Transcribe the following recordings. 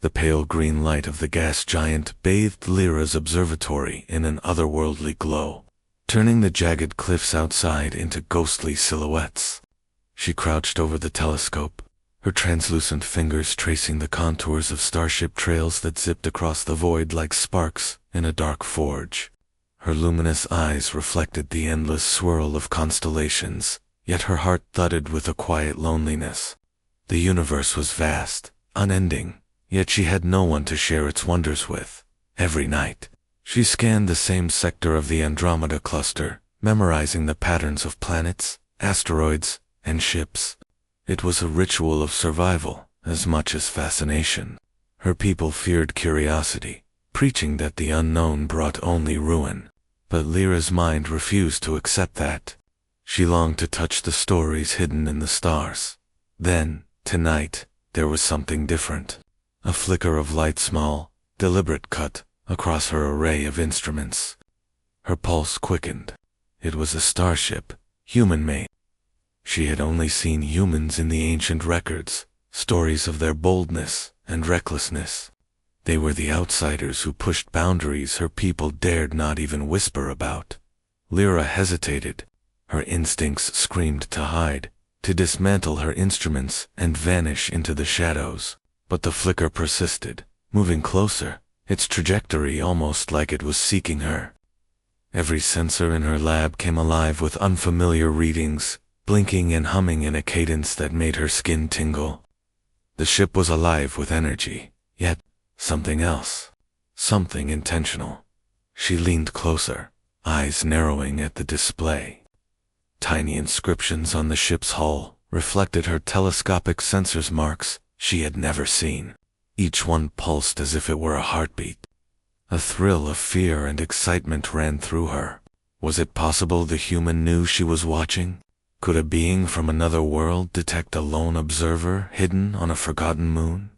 The pale green light of the gas giant bathed Lyra's observatory in an otherworldly glow, turning the jagged cliffs outside into ghostly silhouettes. She crouched over the telescope, her translucent fingers tracing the contours of starship trails that zipped across the void like sparks in a dark forge. Her luminous eyes reflected the endless swirl of constellations, yet her heart thudded with a quiet loneliness. The universe was vast, unending, yet she had no one to share its wonders with. Every night, she scanned the same sector of the Andromeda cluster, memorizing the patterns of planets, asteroids, and ships. It was a ritual of survival, as much as fascination. Her people feared curiosity, preaching that the unknown brought only ruin. But Lyra's mind refused to accept that. She longed to touch the stories hidden in the stars. Then, tonight, there was something different. A flicker of light, small, deliberate cut across her array of instruments. Her pulse quickened. It was a starship, human-made. She had only seen humans in the ancient records, stories of their boldness and recklessness. They were the outsiders who pushed boundaries her people dared not even whisper about. Lyra hesitated. Her instincts screamed to hide, to dismantle her instruments and vanish into the shadows. But the flicker persisted, moving closer, its trajectory almost like it was seeking her. Every sensor in her lab came alive with unfamiliar readings, blinking and humming in a cadence that made her skin tingle. The ship was alive with energy, yet something else. Something intentional. She leaned closer, eyes narrowing at the display. Tiny inscriptions on the ship's hull reflected her telescopic sensors marks she had never seen. Each one pulsed as if it were a heartbeat. A thrill of fear and excitement ran through her. Was it possible the human knew she was watching? Could a being from another world detect a lone observer hidden on a forgotten moon?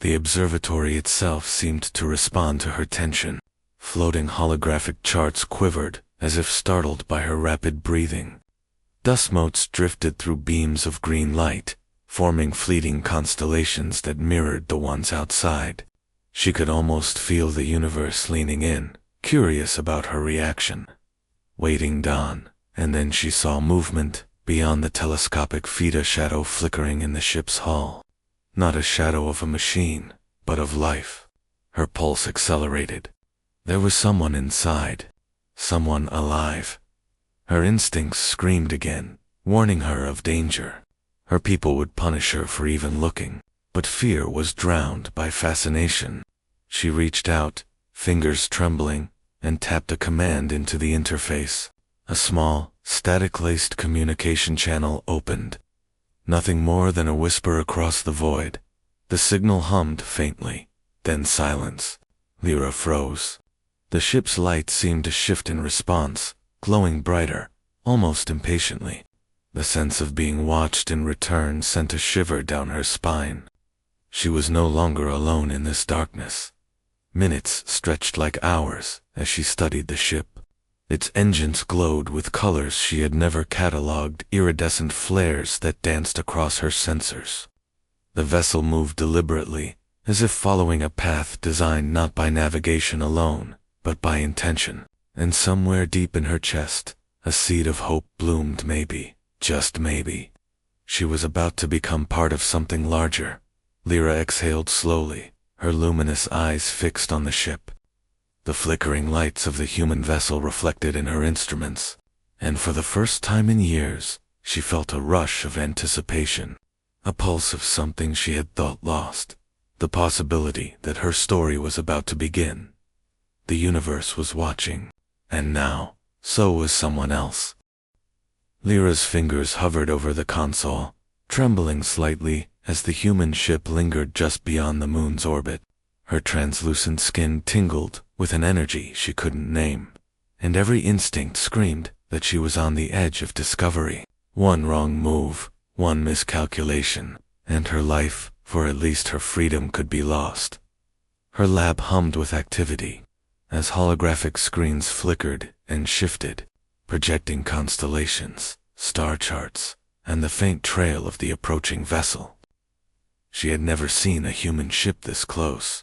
The observatory itself seemed to respond to her tension. Floating holographic charts quivered, as if startled by her rapid breathing. Dust motes drifted through beams of green light, forming fleeting constellations that mirrored the ones outside. She could almost feel the universe leaning in, curious about her reaction. Waiting dawn, and then she saw movement beyond the telescopic feet, a shadow flickering in the ship's hull. Not a shadow of a machine, but of life. Her pulse accelerated. There was someone inside. Someone alive. Her instincts screamed again, warning her of danger. Her people would punish her for even looking, but fear was drowned by fascination. She reached out, fingers trembling, and tapped a command into the interface. A small, static-laced communication channel opened. Nothing more than a whisper across the void. The signal hummed faintly, then silence. Lyra froze. The ship's light seemed to shift in response, glowing brighter, almost impatiently. The sense of being watched in return sent a shiver down her spine. She was no longer alone in this darkness. Minutes stretched like hours as she studied the ship. Its engines glowed with colors she had never catalogued, iridescent flares that danced across her sensors. The vessel moved deliberately, as if following a path designed not by navigation alone, but by intention. And somewhere deep in her chest, a seed of hope bloomed. Maybe, just maybe, she was about to become part of something larger. Lyra exhaled slowly, her luminous eyes fixed on the ship. The flickering lights of the human vessel reflected in her instruments, and for the first time in years, she felt a rush of anticipation, a pulse of something she had thought lost, the possibility that her story was about to begin. The universe was watching, and now, so was someone else. Lyra's fingers hovered over the console, trembling slightly as the human ship lingered just beyond the moon's orbit. Her translucent skin tingled with an energy she couldn't name, and every instinct screamed that she was on the edge of discovery. One wrong move, one miscalculation, and her life, for at least her freedom, could be lost. Her lab hummed with activity, as holographic screens flickered and shifted, projecting constellations, star charts, and the faint trail of the approaching vessel. She had never seen a human ship this close.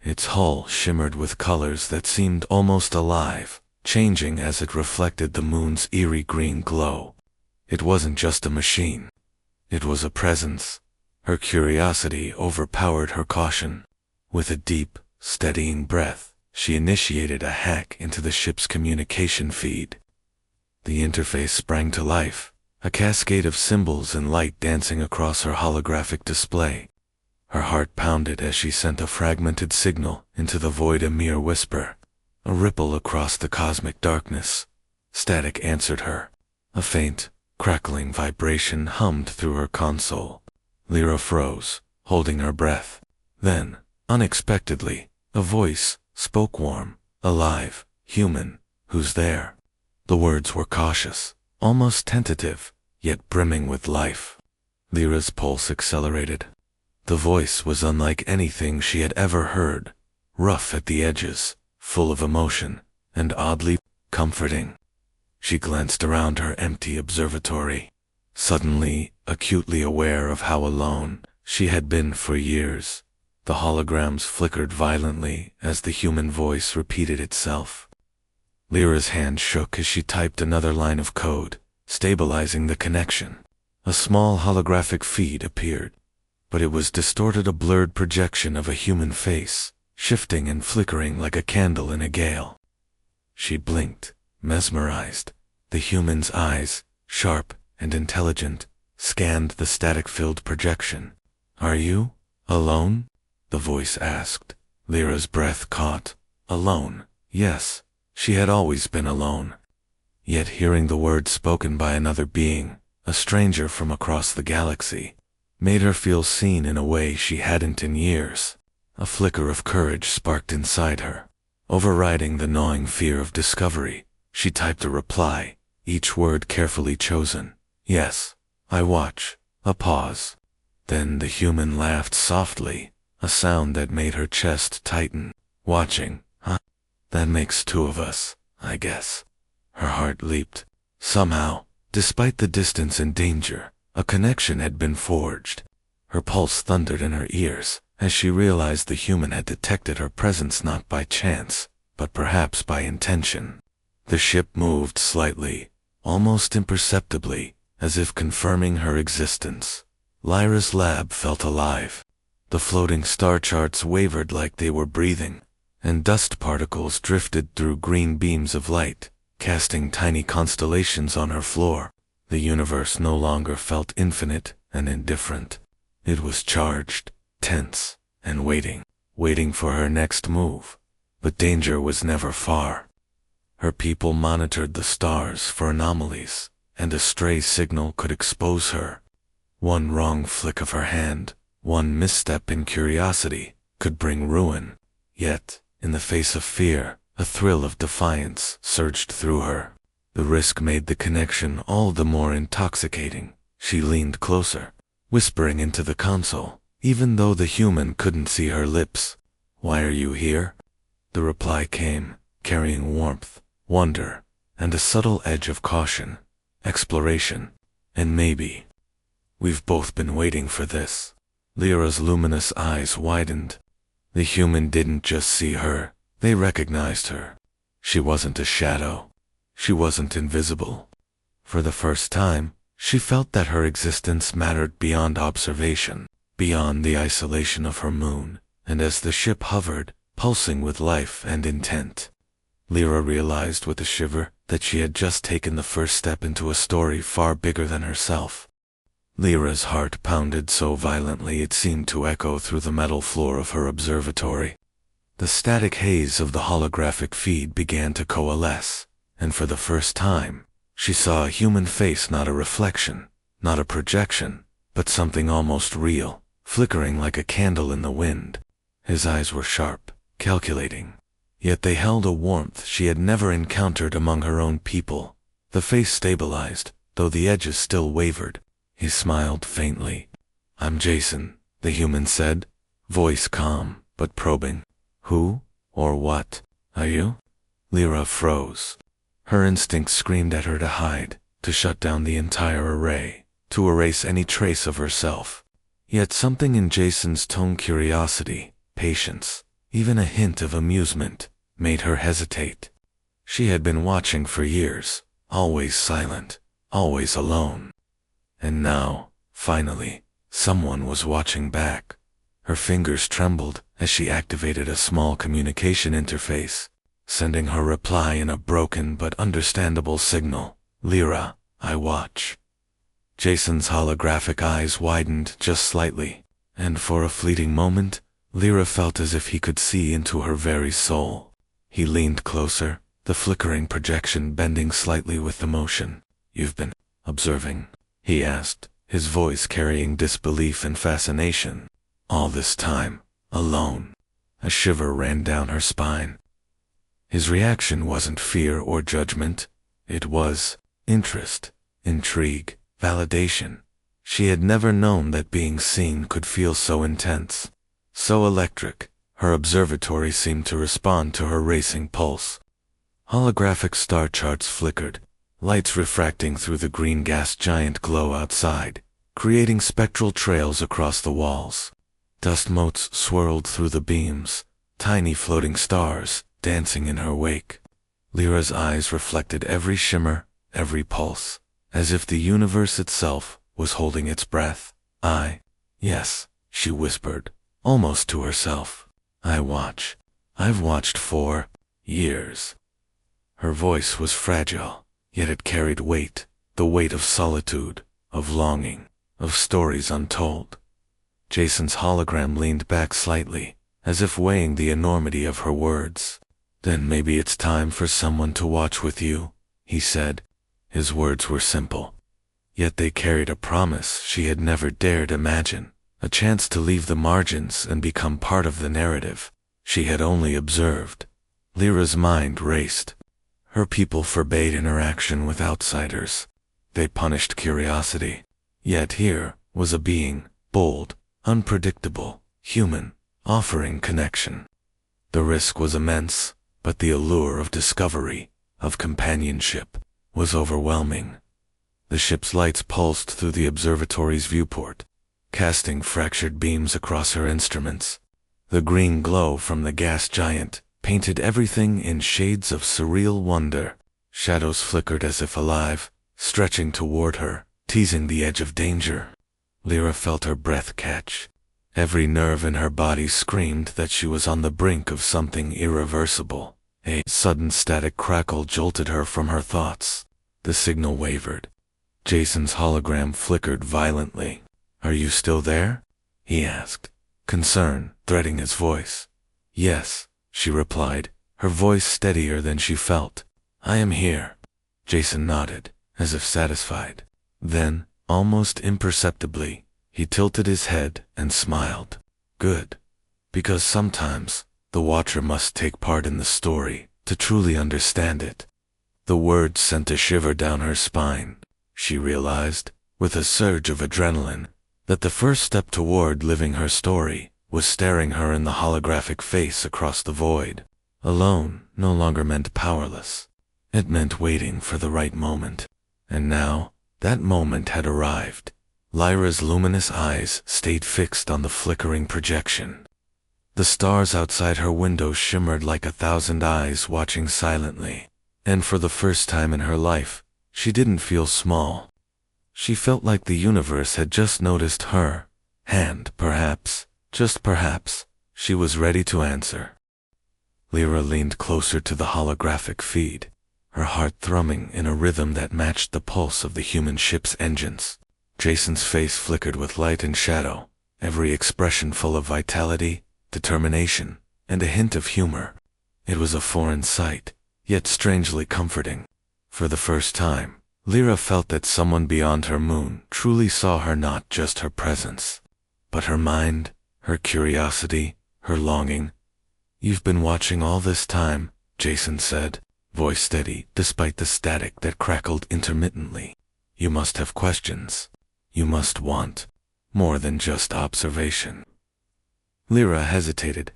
Its hull shimmered with colors that seemed almost alive, changing as it reflected the moon's eerie green glow. It wasn't just a machine. It was a presence. Her curiosity overpowered her caution. With a deep, steadying breath, she initiated a hack into the ship's communication feed. The interface sprang to life, a cascade of symbols and light dancing across her holographic display. Her heart pounded as she sent a fragmented signal into the void, a mere whisper, a ripple across the cosmic darkness. Static answered her. A faint, crackling vibration hummed through her console. Lyra froze, holding her breath. Then, unexpectedly, a voice spoke, warm, alive, human. "Who's there?" The words were cautious, almost tentative, yet brimming with life. Lyra's pulse accelerated. The voice was unlike anything she had ever heard, rough at the edges, full of emotion, and oddly comforting. She glanced around her empty observatory, suddenly acutely aware of how alone she had been for years. The holograms flickered violently as the human voice repeated itself. Lyra's hand shook as she typed another line of code, stabilizing the connection. A small holographic feed appeared, but it was distorted, a blurred projection of a human face, shifting and flickering like a candle in a gale. She blinked, mesmerized. The human's eyes, sharp and intelligent, scanned the static-filled projection. "Are you alone?" the voice asked. Lyra's breath caught. Alone, yes. She had always been alone. Yet hearing the words spoken by another being, a stranger from across the galaxy, made her feel seen in a way she hadn't in years. A flicker of courage sparked inside her. Overriding the gnawing fear of discovery, she typed a reply, each word carefully chosen. "Yes, I watch." A pause. Then the human laughed softly, a sound that made her chest tighten. "Watching, huh? That makes two of us, I guess." Her heart leaped. Somehow, despite the distance and danger, a connection had been forged. Her pulse thundered in her ears as she realized the human had detected her presence not by chance, but perhaps by intention. The ship moved slightly, almost imperceptibly, as if confirming her existence. Lyra's lab felt alive. The floating star charts wavered like they were breathing, and dust particles drifted through green beams of light, casting tiny constellations on her floor. The universe no longer felt infinite and indifferent. It was charged, tense, and waiting for her next move. But danger was never far. Her people monitored the stars for anomalies, and a stray signal could expose her. One wrong flick of her hand, one misstep in curiosity, could bring ruin. Yet, in the face of fear, a thrill of defiance surged through her. The risk made the connection all the more intoxicating. She leaned closer, whispering into the console, even though the human couldn't see her lips. "Why are you here?" The reply came, carrying warmth, wonder, and a subtle edge of caution. "Exploration. And maybe. We've both been waiting for this." Lyra's luminous eyes widened. The human didn't just see her, they recognized her. She wasn't a shadow. She wasn't invisible. For the first time, she felt that her existence mattered beyond observation, beyond the isolation of her moon, and as the ship hovered, pulsing with life and intent, Lyra realized with a shiver that she had just taken the first step into a story far bigger than herself. Lyra's heart pounded so violently it seemed to echo through the metal floor of her observatory. The static haze of the holographic feed began to coalesce, and for the first time, she saw a human face, not a reflection, not a projection, but something almost real, flickering like a candle in the wind. His eyes were sharp, calculating, yet they held a warmth she had never encountered among her own people. The face stabilized, though the edges still wavered. He smiled faintly. "I'm Jason," the human said, voice calm but probing. "Who or what are you?" Lyra froze. Her instinct screamed at her to hide, to shut down the entire array, to erase any trace of herself. Yet something in Jason's tone, curiosity, patience, even a hint of amusement, made her hesitate. She had been watching for years, always silent, always alone. And now, finally, someone was watching back. Her fingers trembled as she activated a small communication interface, sending her reply in a broken but understandable signal. "Lyra, I watch." Jason's holographic eyes widened just slightly, and for a fleeting moment, Lyra felt as if he could see into her very soul. He leaned closer, the flickering projection bending slightly with the motion. "You've been observing?" he asked, his voice carrying disbelief and fascination. "All this time, alone." A shiver ran down her spine. His reaction wasn't fear or judgment. It was interest, intrigue, validation. She had never known that being seen could feel so intense, so electric. Her observatory seemed to respond to her racing pulse. Holographic star charts flickered, lights refracting through the green gas giant glow outside, creating spectral trails across the walls. Dust motes swirled through the beams, tiny floating stars dancing in her wake. Lyra's eyes reflected every shimmer, every pulse, as if the universe itself was holding its breath. Yes, she whispered, almost to herself. "I watch. I've watched for years." Her voice was fragile, yet it carried weight, the weight of solitude, of longing, of stories untold. Jason's hologram leaned back slightly, as if weighing the enormity of her words. "Then maybe it's time for someone to watch with you," he said. His words were simple, yet they carried a promise she had never dared imagine, a chance to leave the margins and become part of the narrative she had only observed. Lyra's mind raced. Her people forbade interaction with outsiders. They punished curiosity. Yet here was a being, bold, unpredictable, human, offering connection. The risk was immense, but the allure of discovery, of companionship, was overwhelming. The ship's lights pulsed through the observatory's viewport, casting fractured beams across her instruments. The green glow from the gas giant painted everything in shades of surreal wonder. Shadows flickered as if alive, stretching toward her, teasing the edge of danger. Lyra felt her breath catch. Every nerve in her body screamed that she was on the brink of something irreversible. A sudden static crackle jolted her from her thoughts. The signal wavered. Jason's hologram flickered violently. "Are you still there?" he asked, concern threading his voice. "Yes," she replied, her voice steadier than she felt. "I am here." Jason nodded, as if satisfied. Then, almost imperceptibly, he tilted his head and smiled. "Good. Because sometimes, the watcher must take part in the story to truly understand it." The words sent a shiver down her spine. She realized, with a surge of adrenaline, that the first step toward living her story was staring her in the holographic face across the void. Alone no longer meant powerless. It meant waiting for the right moment. And now, that moment had arrived. Lyra's luminous eyes stayed fixed on the flickering projection. The stars outside her window shimmered like 1,000 eyes watching silently. And for the first time in her life, she didn't feel small. She felt like the universe had just noticed her, and perhaps, just perhaps, she was ready to answer. Lyra leaned closer to the holographic feed, her heart thrumming in a rhythm that matched the pulse of the human ship's engines. Jason's face flickered with light and shadow, every expression full of vitality, determination, and a hint of humor. It was a foreign sight, yet strangely comforting. For the first time, Lyra felt that someone beyond her moon truly saw her, not just her presence, but her mind, her curiosity, her longing. "You've been watching all this time," Jason said, voice steady despite the static that crackled intermittently. "You must have questions. You must want more than just observation." Lyra hesitated.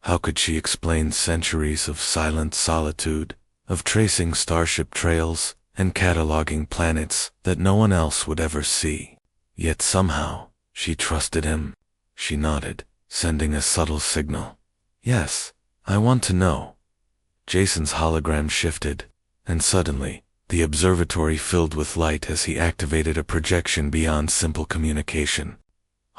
How could she explain centuries of silent solitude, of tracing starship trails and cataloging planets that no one else would ever see? Yet somehow, She trusted him. She nodded, sending a subtle signal. Yes, I want to know. Jason's hologram shifted, and suddenly, the observatory filled with light as he activated a projection beyond simple communication.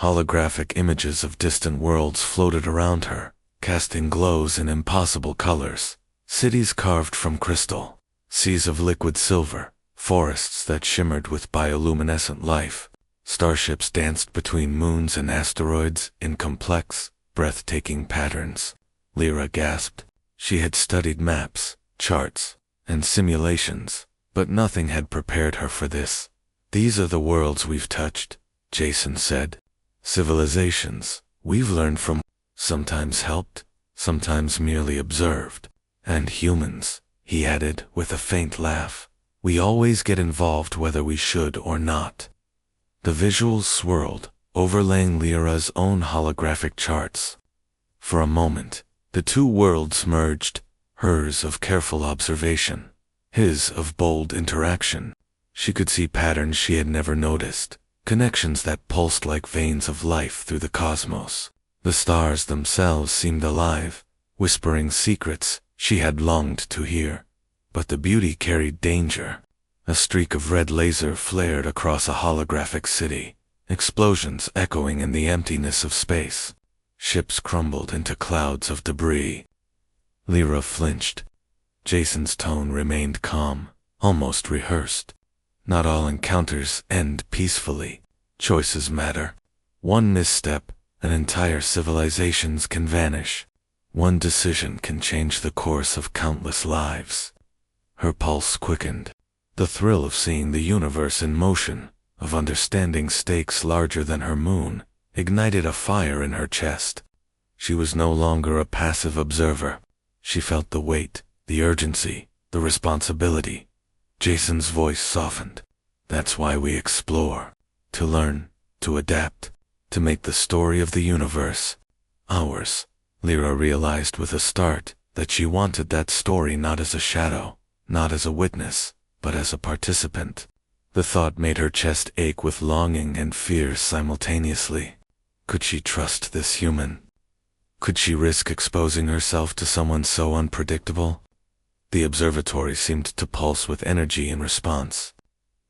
Holographic images of distant worlds floated around her, casting glows in impossible colors. Cities carved from crystal, seas of liquid silver, forests that shimmered with bioluminescent life. Starships danced between moons and asteroids in complex, breathtaking patterns. Lyra gasped. She had studied maps, charts, and simulations, but nothing had prepared her for this. These are the worlds we've touched, Jason said. Civilizations we've learned from, sometimes helped, sometimes merely observed. And humans, he added with a faint laugh. We always get involved whether we should or not. The visuals swirled, overlaying Lyra's own holographic charts. For a moment, the two worlds merged, hers of careful observation, his of bold interaction. She could see patterns she had never noticed, connections that pulsed like veins of life through the cosmos. The stars themselves seemed alive, whispering secrets she had longed to hear. But the beauty carried danger. A streak of red laser flared across a holographic city, explosions echoing in the emptiness of space. Ships crumbled into clouds of debris. Lyra flinched. Jason's tone remained calm, almost rehearsed. Not all encounters end peacefully. Choices matter. One misstep, and entire civilizations can vanish. One decision can change the course of countless lives. Her pulse quickened. The thrill of seeing the universe in motion, of understanding stakes larger than her moon, ignited a fire in her chest. She was no longer a passive observer. She felt the weight, the urgency, the responsibility. Jason's voice softened. That's why we explore. To learn, to adapt, to make the story of the universe ours. Lyra realized with a start that she wanted that story not as a shadow, not as a witness, but as a participant. The thought made her chest ache with longing and fear simultaneously. Could she trust this human? Could she risk exposing herself to someone so unpredictable? The observatory seemed to pulse with energy in response.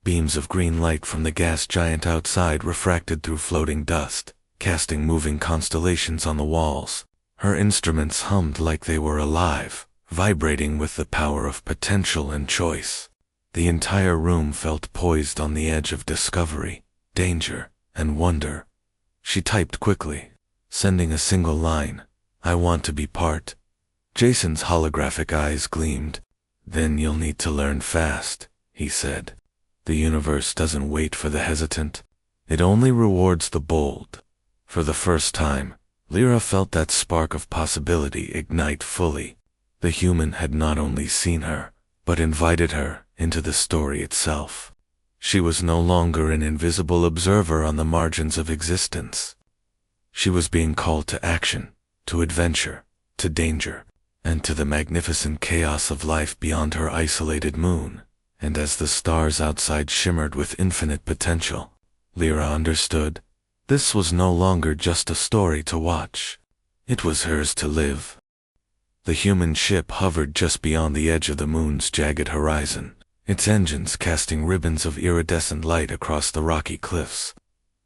Beams of green light from the gas giant outside refracted through floating dust, casting moving constellations on the walls. Her instruments hummed like they were alive, vibrating with the power of potential and choice. The entire room felt poised on the edge of discovery, danger, and wonder. She typed quickly, sending a single line, "I want to be part." Jason's holographic eyes gleamed. "Then you'll need to learn fast," he said. "The universe doesn't wait for the hesitant. It only rewards the bold." For the first time, Lyra felt that spark of possibility ignite fully. The human had not only seen her, but invited her into the story itself. She was no longer an invisible observer on the margins of existence. She was being called to action, to adventure, to danger, and to the magnificent chaos of life beyond her isolated moon. And as the stars outside shimmered with infinite potential, Lyra understood. This was no longer just a story to watch. It was hers to live. The human ship hovered just beyond the edge of the moon's jagged horizon, its engines casting ribbons of iridescent light across the rocky cliffs.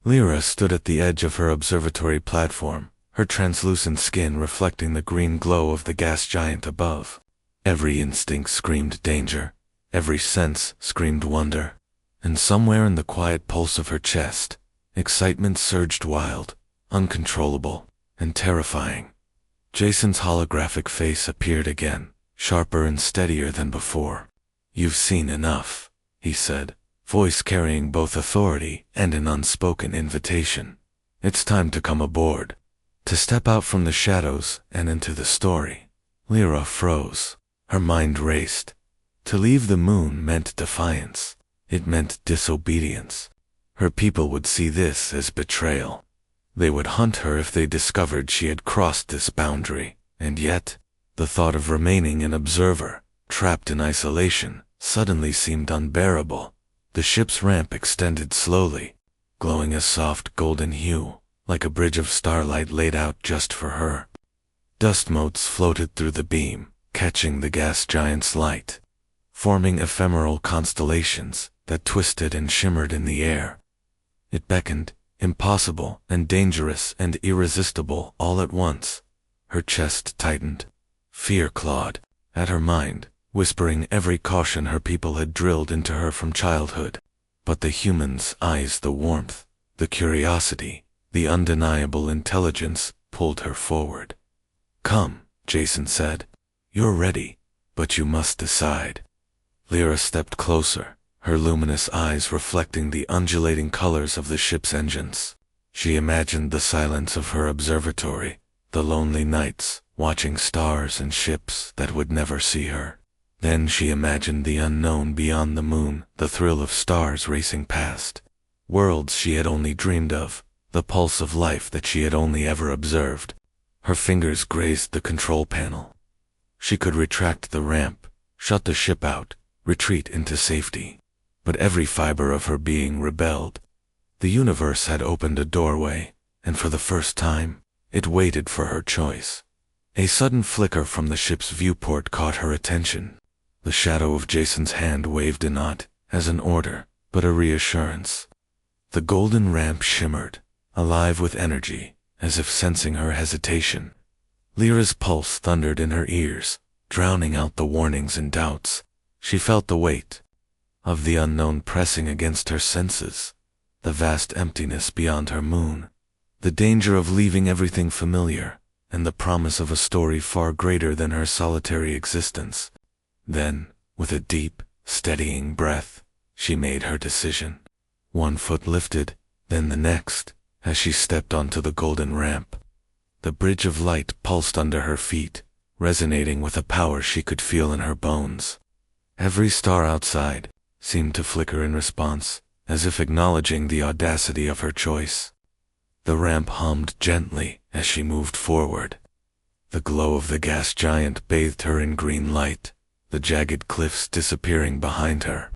Lyra stood at the edge of her observatory platform, her translucent skin reflecting the green glow of the gas giant above. Every instinct screamed danger, every sense screamed wonder, and somewhere in the quiet pulse of her chest, excitement surged wild, uncontrollable, and terrifying. Jason's holographic face appeared again, sharper and steadier than before. "You've seen enough," he said, voice carrying both authority and an unspoken invitation. "It's time to come aboard, to step out from the shadows and into the story." Lyra froze. Her mind raced. To leave the moon meant defiance. It meant disobedience. Her people would see this as betrayal. They would hunt her if they discovered she had crossed this boundary. And yet, the thought of remaining an observer, trapped in isolation, suddenly seemed unbearable. The ship's ramp extended slowly. glowing a soft golden hue, like a bridge of starlight laid out just for her. Dust motes floated through the beam, catching the gas giant's light, forming ephemeral constellations that twisted and shimmered in the air. It beckoned, impossible and dangerous and irresistible all at once. Her chest tightened. Fear clawed at her mind, whispering every caution her people had drilled into her from childhood. But the human's eyes, the warmth, the curiosity, the undeniable intelligence pulled her forward. "Come," Jason said. "You're ready, but you must decide." Lyra stepped closer, her luminous eyes reflecting the undulating colors of the ship's engines. She imagined the silence of her observatory, the lonely nights, watching stars and ships that would never see her. Then she imagined the unknown beyond the moon, the thrill of stars racing past. Worlds she had only dreamed of, the pulse of life that she had only ever observed. Her fingers grazed the control panel. She could retract the ramp, shut the ship out, retreat into safety. But every fiber of her being rebelled. The universe had opened a doorway, and for the first time, it waited for her choice. A sudden flicker from the ship's viewport caught her attention. The shadow of Jason's hand waved not as an order, but a reassurance. The golden ramp shimmered, alive with energy, as if sensing her hesitation. Lyra's pulse thundered in her ears, drowning out the warnings and doubts. She felt the weight of the unknown pressing against her senses, the vast emptiness beyond her moon, the danger of leaving everything familiar, and the promise of a story far greater than her solitary existence. Then, with a deep, steadying breath, she made her decision. One foot lifted, then the next, as she stepped onto the golden ramp. The bridge of light pulsed under her feet, resonating with a power she could feel in her bones. Every star outside seemed to flicker in response, as if acknowledging the audacity of her choice. The ramp hummed gently as she moved forward. The glow of the gas giant bathed her in green light, the jagged cliffs disappearing behind her.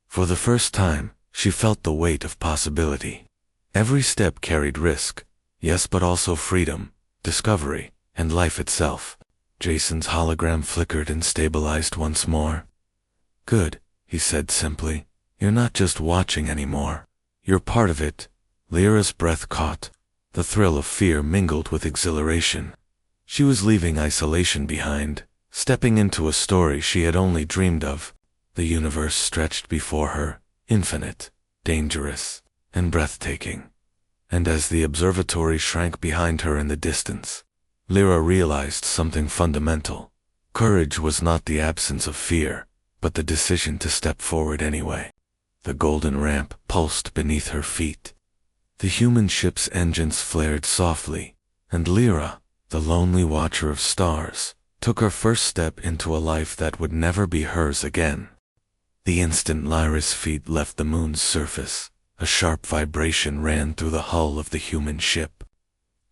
For the first time, she felt the weight of possibility. Every step carried risk, yes, but also freedom, discovery, and life itself. Jason's hologram flickered and stabilized once more. "Good," he said simply. "You're not just watching anymore. You're part of it." Lyra's breath caught. The thrill of fear mingled with exhilaration. She was leaving isolation behind, stepping into a story she had only dreamed of. The universe stretched before her, infinite, dangerous, and breathtaking. And as the observatory shrank behind her in the distance, Lyra realized something fundamental. Courage was not the absence of fear, but the decision to step forward anyway. The golden ramp pulsed beneath her feet. The human ship's engines flared softly, and Lyra, the lonely watcher of stars, took her first step into a life that would never be hers again. The instant Lyra's feet left the moon's surface, a sharp vibration ran through the hull of the human ship.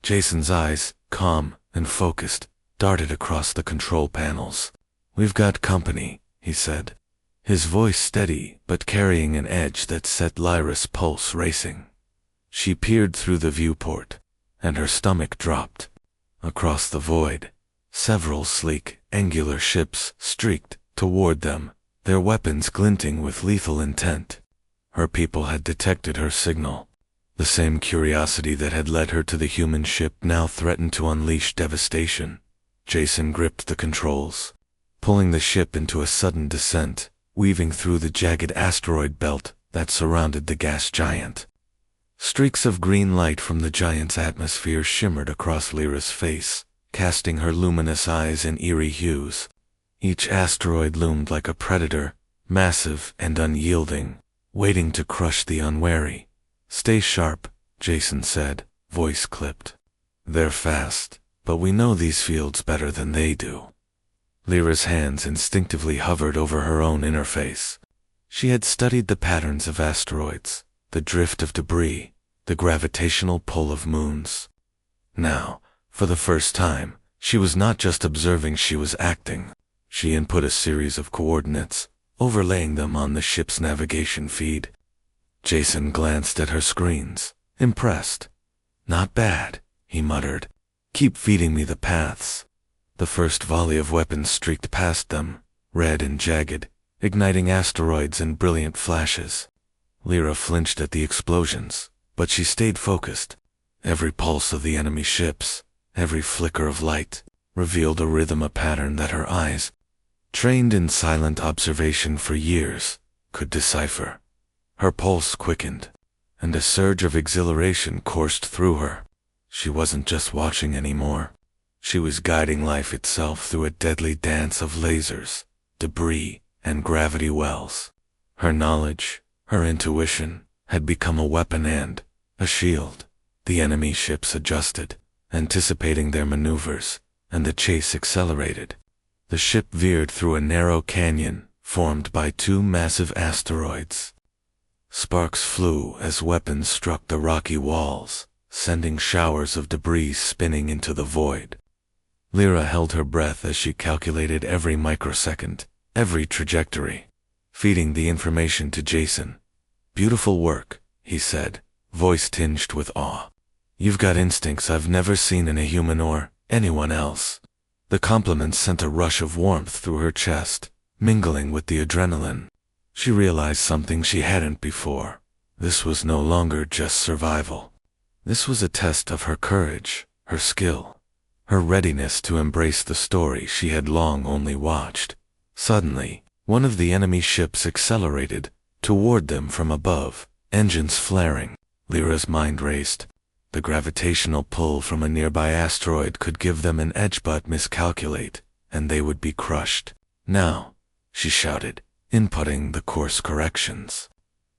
Jason's eyes, calm and focused, darted across the control panels. "We've got company," he said, his voice steady but carrying an edge that set Lyra's pulse racing. She peered through the viewport, and her stomach dropped. Across the void, several sleek, angular ships streaked toward them, their weapons glinting with lethal intent. Her people had detected her signal. The same curiosity that had led her to the human ship now threatened to unleash devastation. Jason gripped the controls, pulling the ship into a sudden descent, weaving through the jagged asteroid belt that surrounded the gas giant. Streaks of green light from the giant's atmosphere shimmered across Lyra's face, casting her luminous eyes in eerie hues. Each asteroid loomed like a predator, massive and unyielding, waiting to crush the unwary. "Stay sharp," Jason said, voice clipped. "They're fast, but we know these fields better than they do." Lyra's hands instinctively hovered over her own interface. She had studied the patterns of asteroids, the drift of debris, the gravitational pull of moons. Now, for the first time, she was not just observing, she was acting. She input a series of coordinates, overlaying them on the ship's navigation feed. Jason glanced at her screens, impressed. Not bad, he muttered. Keep feeding me the paths. The first volley of weapons streaked past them, red and jagged, igniting asteroids in brilliant flashes. Lyra flinched at the explosions, but she stayed focused. Every pulse of the enemy ships, every flicker of light, revealed a rhythm, a pattern that her eyes, trained in silent observation for years, could decipher. Her pulse quickened, and a surge of exhilaration coursed through her. She wasn't just watching anymore. She was guiding life itself through a deadly dance of lasers, debris, and gravity wells. Her knowledge, her intuition, had become a weapon and a shield. The enemy ships adjusted, anticipating their maneuvers, and the chase accelerated. The ship veered through a narrow canyon formed by two massive asteroids. Sparks flew as weapons struck the rocky walls, sending showers of debris spinning into the void. Lyra held her breath as she calculated every microsecond, every trajectory, feeding the information to Jason. "Beautiful work," he said, voice tinged with awe. "You've got instincts I've never seen in a human or anyone else." The compliment sent a rush of warmth through her chest, mingling with the adrenaline. She realized something she hadn't before. This was no longer just survival. This was a test of her courage, her skill, her readiness to embrace the story she had long only watched. Suddenly, one of the enemy ships accelerated toward them from above, engines flaring. Lyra's mind raced. The gravitational pull from a nearby asteroid could give them an edge, but miscalculate, and they would be crushed. "Now," she shouted, inputting the course corrections.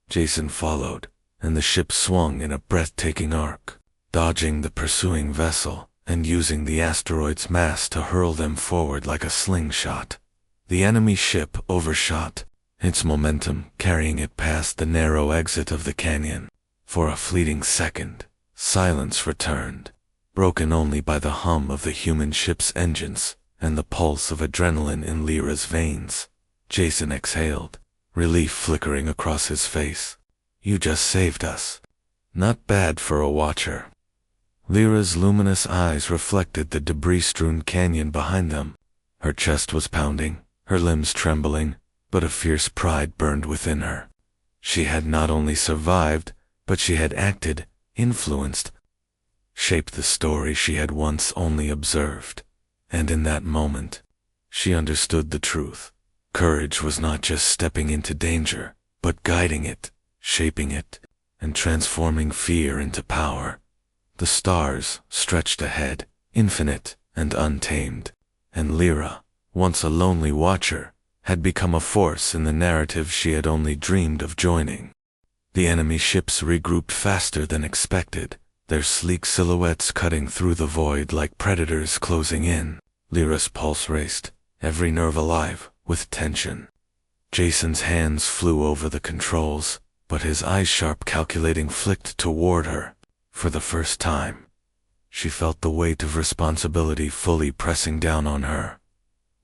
Jason followed, and the ship swung in a breathtaking arc, dodging the pursuing vessel and using the asteroid's mass to hurl them forward like a slingshot. The enemy ship overshot, its momentum carrying it past the narrow exit of the canyon. For a fleeting second, silence returned, broken only by the hum of the human ship's engines and the pulse of adrenaline in Lyra's veins. Jason exhaled, relief flickering across his face. "You just saved us." "Not bad for a watcher." Lyra's luminous eyes reflected the debris-strewn canyon behind them. Her chest was pounding, her limbs trembling, but a fierce pride burned within her. She had not only survived, but she had acted, influenced, shaped the story she had once only observed. And in that moment, she understood the truth. Courage was not just stepping into danger, but guiding it, shaping it, and transforming fear into power. The stars stretched ahead, infinite and untamed, and Lyra, once a lonely watcher, had become a force in the narrative she had only dreamed of joining. The enemy ships regrouped faster than expected, their sleek silhouettes cutting through the void like predators closing in. Lyra's pulse raced, every nerve alive with tension. Jason's hands flew over the controls, but his eyes, sharp calculating, flicked toward her. For the first time, she felt the weight of responsibility fully pressing down on her.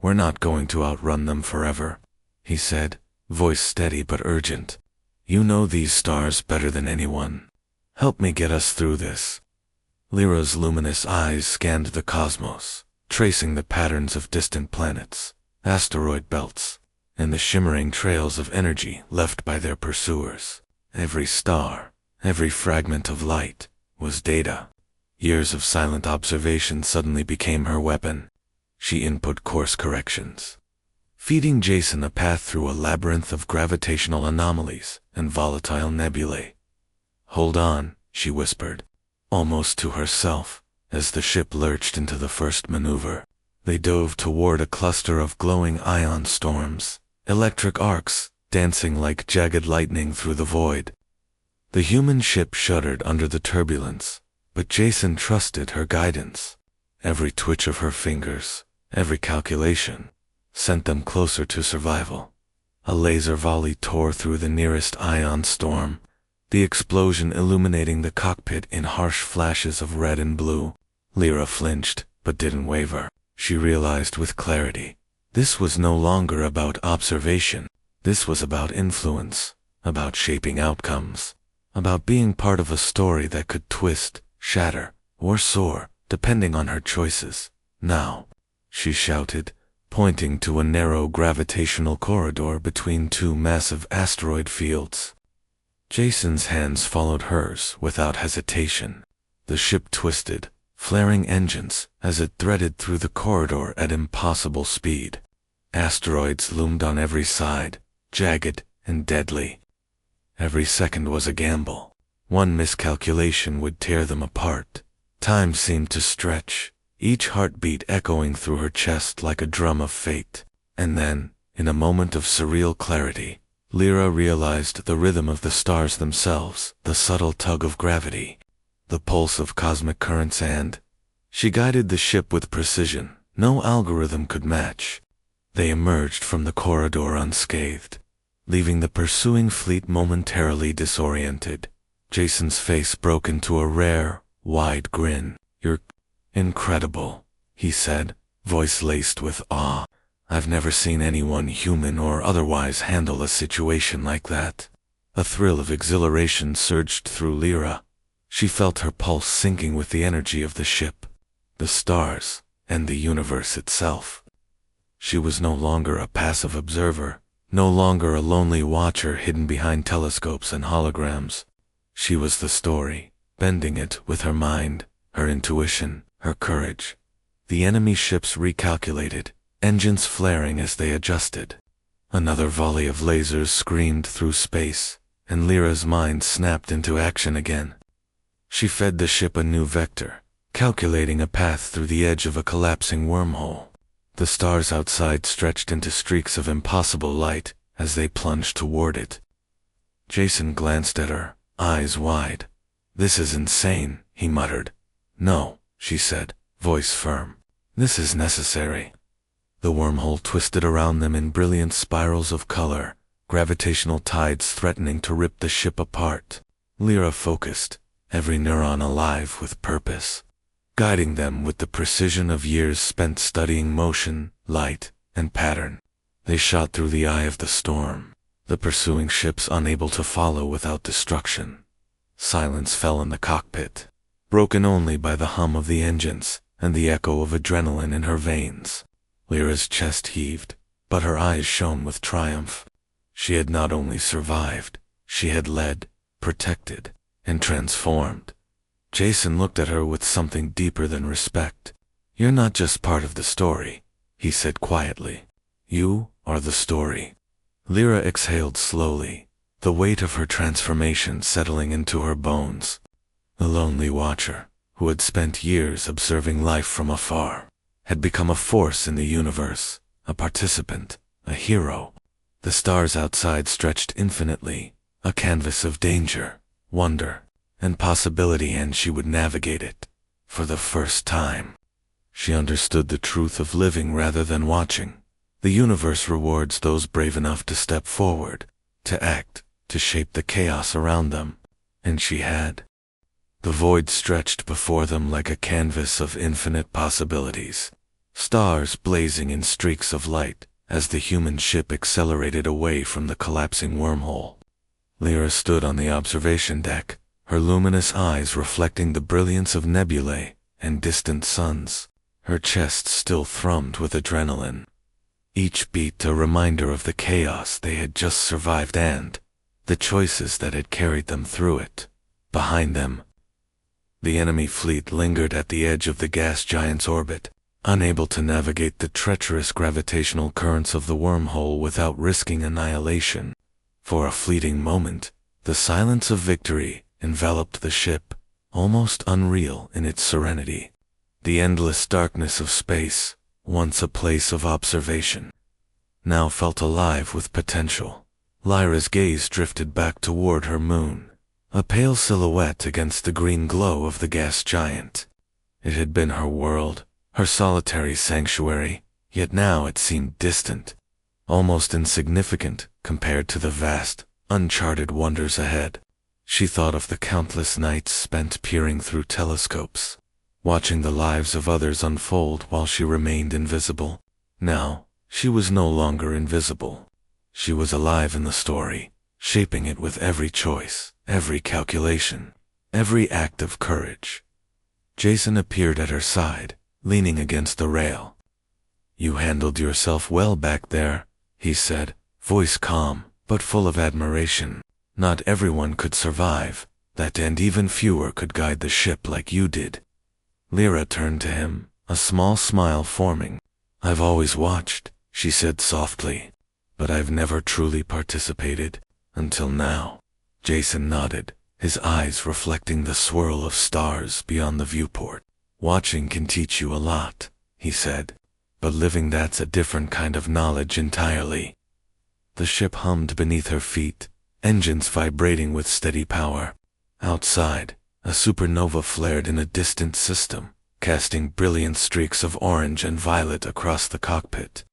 "We're not going to outrun them forever," he said, voice steady but urgent. "You know these stars better than anyone. Help me get us through this." Lyra's luminous eyes scanned the cosmos, tracing the patterns of distant planets, asteroid belts, and the shimmering trails of energy left by their pursuers. Every star, every fragment of light, was data. Years of silent observation suddenly became her weapon. She input course corrections, feeding Jason a path through a labyrinth of gravitational anomalies and volatile nebulae. "Hold on," she whispered, almost to herself, as the ship lurched into the first maneuver. They dove toward a cluster of glowing ion storms, electric arcs dancing like jagged lightning through the void. The human ship shuddered under the turbulence, but Jason trusted her guidance. Every twitch of her fingers, every calculation, sent them closer to survival. A laser volley tore through the nearest ion storm, the explosion illuminating the cockpit in harsh flashes of red and blue. Lyra flinched, but didn't waver. She realized with clarity, this was no longer about observation. This was about influence, about shaping outcomes, about being part of a story that could twist, shatter, or soar, depending on her choices. Now, she shouted, pointing to a narrow gravitational corridor between two massive asteroid fields. Jason's hands followed hers without hesitation. The ship twisted, flaring engines as it threaded through the corridor at impossible speed. Asteroids loomed on every side, jagged and deadly. Every second was a gamble. One miscalculation would tear them apart. Time seemed to stretch, each heartbeat echoing through her chest like a drum of fate. And then, in a moment of surreal clarity, Lyra realized the rhythm of the stars themselves, the subtle tug of gravity, the pulse of cosmic currents, and she guided the ship with precision no algorithm could match. They emerged from the corridor unscathed, leaving the pursuing fleet momentarily disoriented. Jason's face broke into a rare, wide grin. "You're incredible," he said, voice laced with awe. "I've never seen anyone, human or otherwise, handle a situation like that." A thrill of exhilaration surged through Lyra. She felt her pulse sinking with the energy of the ship, the stars, and the universe itself. She was no longer a passive observer, no longer a lonely watcher hidden behind telescopes and holograms. She was the story, bending it with her mind, her intuition, her courage. The enemy ships recalculated, engines flaring as they adjusted. Another volley of lasers screamed through space, and Lyra's mind snapped into action again. She fed the ship a new vector, calculating a path through the edge of a collapsing wormhole. The stars outside stretched into streaks of impossible light as they plunged toward it. Jason glanced at her, eyes wide. "This is insane," he muttered. "No," she said, voice firm. "This is necessary." The wormhole twisted around them in brilliant spirals of color, gravitational tides threatening to rip the ship apart. Lyra focused, every neuron alive with purpose, guiding them with the precision of years spent studying motion, light, and pattern. They shot through the eye of the storm, the pursuing ships unable to follow without destruction. Silence fell in the cockpit, broken only by the hum of the engines and the echo of adrenaline in her veins. Lyra's chest heaved, but her eyes shone with triumph. She had not only survived, she had led, protected, and transformed. Jason looked at her with something deeper than respect. "You're not just part of the story," he said quietly. "You are the story." Lyra exhaled slowly, the weight of her transformation settling into her bones. The lonely watcher, who had spent years observing life from afar, had become a force in the universe, a participant, a hero. The stars outside stretched infinitely, a canvas of danger, wonder, and possibility, and she would navigate it. For the first time, she understood the truth of living rather than watching. The universe rewards those brave enough to step forward, to act, to shape the chaos around them. And she had. The void stretched before them like a canvas of infinite possibilities, stars blazing in streaks of light as the human ship accelerated away from the collapsing wormhole. Lyra stood on the observation deck, her luminous eyes reflecting the brilliance of nebulae and distant suns. Her chest still thrummed with adrenaline, each beat a reminder of the chaos they had just survived and the choices that had carried them through it. Behind them, the enemy fleet lingered at the edge of the gas giant's orbit, unable to navigate the treacherous gravitational currents of the wormhole without risking annihilation. For a fleeting moment, the silence of victory enveloped the ship, almost unreal in its serenity. The endless darkness of space, once a place of observation, now felt alive with potential. Lyra's gaze drifted back toward her moon, a pale silhouette against the green glow of the gas giant. It had been her world, her solitary sanctuary, yet now it seemed distant, almost insignificant compared to the vast, uncharted wonders ahead. She thought of the countless nights spent peering through telescopes, watching the lives of others unfold while she remained invisible. Now, she was no longer invisible. She was alive in the story, shaping it with every choice, every calculation, every act of courage. Jason appeared at her side, leaning against the rail. "You handled yourself well back there," he said, voice calm, but full of admiration. "Not everyone could survive that, and even fewer could guide the ship like you did." Lyra turned to him, a small smile forming. "I've always watched," she said softly, "but I've never truly participated, until now." Jason nodded, his eyes reflecting the swirl of stars beyond the viewport. "Watching can teach you a lot," he said, "but living, that's a different kind of knowledge entirely." The ship hummed beneath her feet, engines vibrating with steady power. Outside, a supernova flared in a distant system, casting brilliant streaks of orange and violet across the cockpit.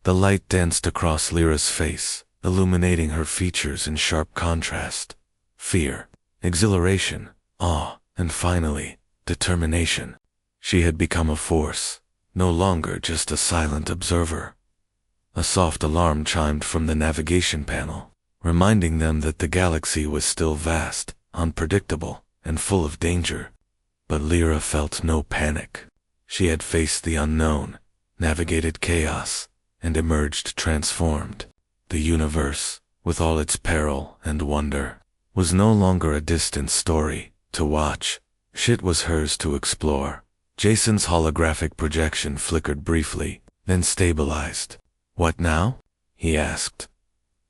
The light danced across Lyra's face, illuminating her features in sharp contrast. Fear, exhilaration, awe, and finally, determination. She had become a force, no longer just a silent observer. A soft alarm chimed from the navigation panel, reminding them that the galaxy was still vast, unpredictable, and full of danger. But Lyra felt no panic. She had faced the unknown, navigated chaos, and emerged transformed. The universe, with all its peril and wonder, was no longer a distant story to watch. Shit was hers to explore. Jason's holographic projection flickered briefly, then stabilized. "What now?" he asked.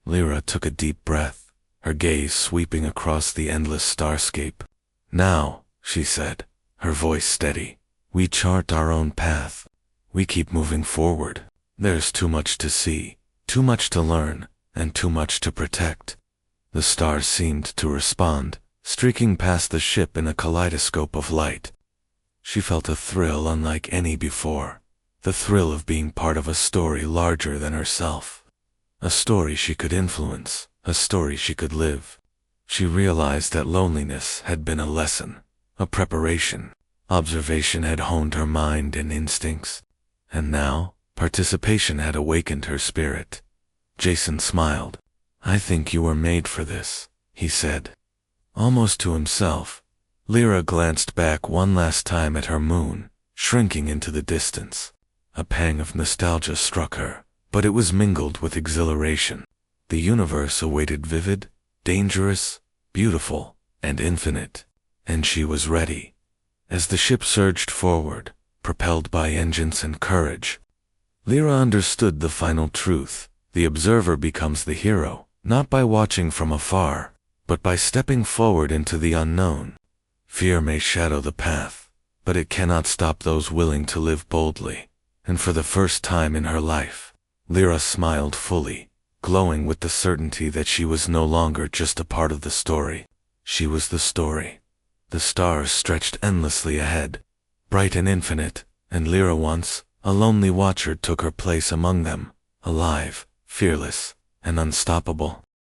Lyra took a deep breath, her gaze sweeping across the endless starscape. "Now," she said, her voice steady, "we chart our own path. We keep moving forward. There's too much to see, too much to learn, and too much to protect." The stars seemed to respond, streaking past the ship in a kaleidoscope of light. She felt a thrill unlike any before, the thrill of being part of a story larger than herself. A story she could influence, a story she could live. She realized that loneliness had been a lesson, a preparation. Observation had honed her mind and instincts, and now, participation had awakened her spirit. Jason smiled. "I think you were made for this," he said. Almost to himself, Lyra glanced back one last time at her moon, shrinking into the distance. A pang of nostalgia struck her, but it was mingled with exhilaration. The universe awaited vivid, dangerous, beautiful, and infinite, and she was ready. As the ship surged forward, propelled by engines and courage, Lyra understood the final truth. The observer becomes the hero, not by watching from afar, but by stepping forward into the unknown. Fear may shadow the path, but it cannot stop those willing to live boldly. And for the first time in her life, Lyra smiled fully, glowing with the certainty that she was no longer just a part of the story. She was the story. The stars stretched endlessly ahead, bright and infinite, and Lyra, once a lonely watcher, took her place among them, alive, fearless, and unstoppable.